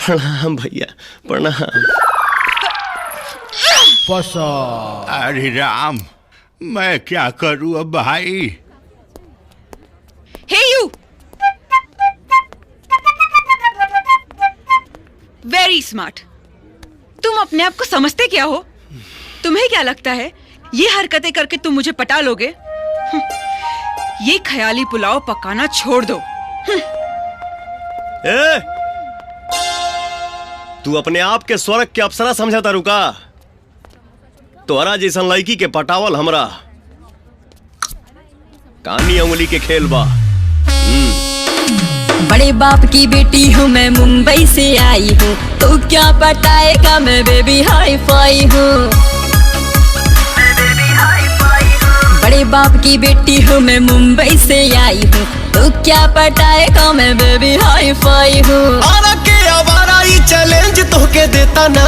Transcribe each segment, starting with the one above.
प्रणाम भैया, प्रणाम। अरे राम, मैं क्या करूं अब भाई। हे यू, वेरी स्मार्ट। तुम अपने आप को समझते क्या हो? तुम्हें क्या लगता है ये हरकतें करके तुम मुझे पटा लोगे? ये ख्याली पुलाव पकाना छोड़ दो। ए, तू अपने आप के स्वर्ग के अप्सरा समझता रुका? तोहरा जैसन लड़की के पटावल हमरा कानी उंगली के खेल बा। बड़े बाप की बेटी हूँ मैं, मुंबई से आई हूँ, तो क्या पटाएगा मैं बेबी हाई फाई हूँ। बड़े बाप की बेटी हूँ मैं, मुंबई से आई हूँ, तो क्या पटाएगा मैं बेबी हाई फाई हूँ। आरा के आवारा ई चैलेंज तोहके देता ना,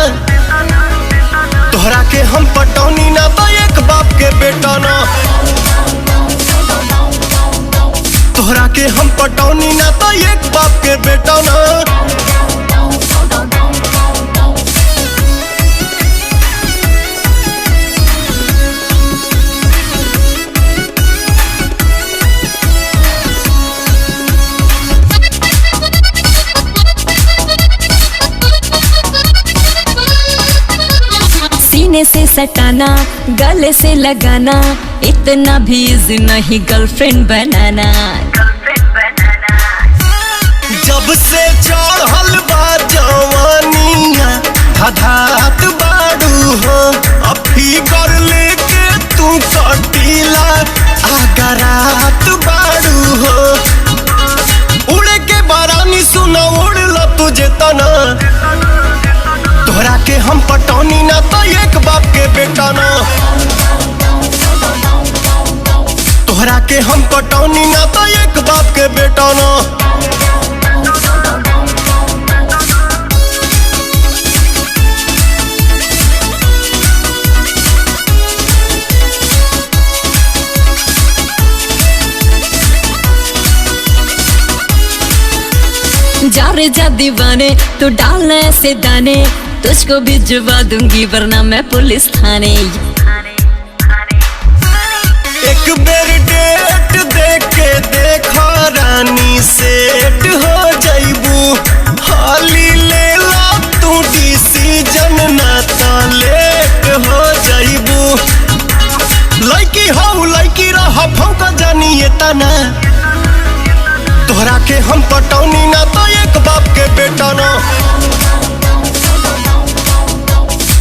तोहरा के हम पटौनी ना तो एक बाप के बेटा ना, तोहरा के हम पटौनी ना तो एक बाप के बेटा ना। सीने से सटाना, गले से लगाना, इतना भी इजी नहीं गर्लफ्रेंड बनाना। जब से चढ़ल बा जवानिया धधात बाड़ू हो, अभी कर लेके तू कटीला आगरात बाड़ू हो। उड़े के बारानी सुना उड़ला तुझे तना, तोहरा के हम पटौनी ना तो एक बाप के बेटा ना, तोहरा के हम पटौनी ना तो एक बाप के बेटा ना। जा रे जा दीवाने, तू डालना ऐसे दाने, तुझको भिजवा दूंगी वरना मैं पुलिस थाने। एक बेर डेट दे के देखा रानी, सेट हो जाइबू, हाली ले ला तू डिसीजन ना तो लेट हो जाइबू। लड़की हो लड़की रह फौका जानी ये तना, तोहरा के हम पटौनी ना तो एक बाप के बेटा ना,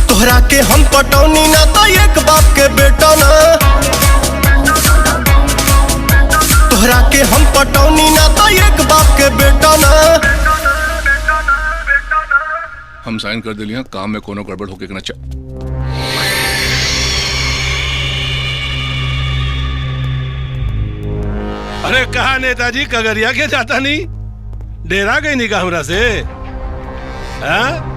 तोहरा के हम पटौनी ना तो एक बाप के बेटा ना, तोहरा के हम पटौनी ना तो एक बाप के बेटा ना। हम साइन कर दिलिया, काम में कोनो गड़बड़ होके ना चा। अरे कहा नेताजी कगरिया के जाता नहीं, डेरा गई नहीं का हमरा से? हाँ?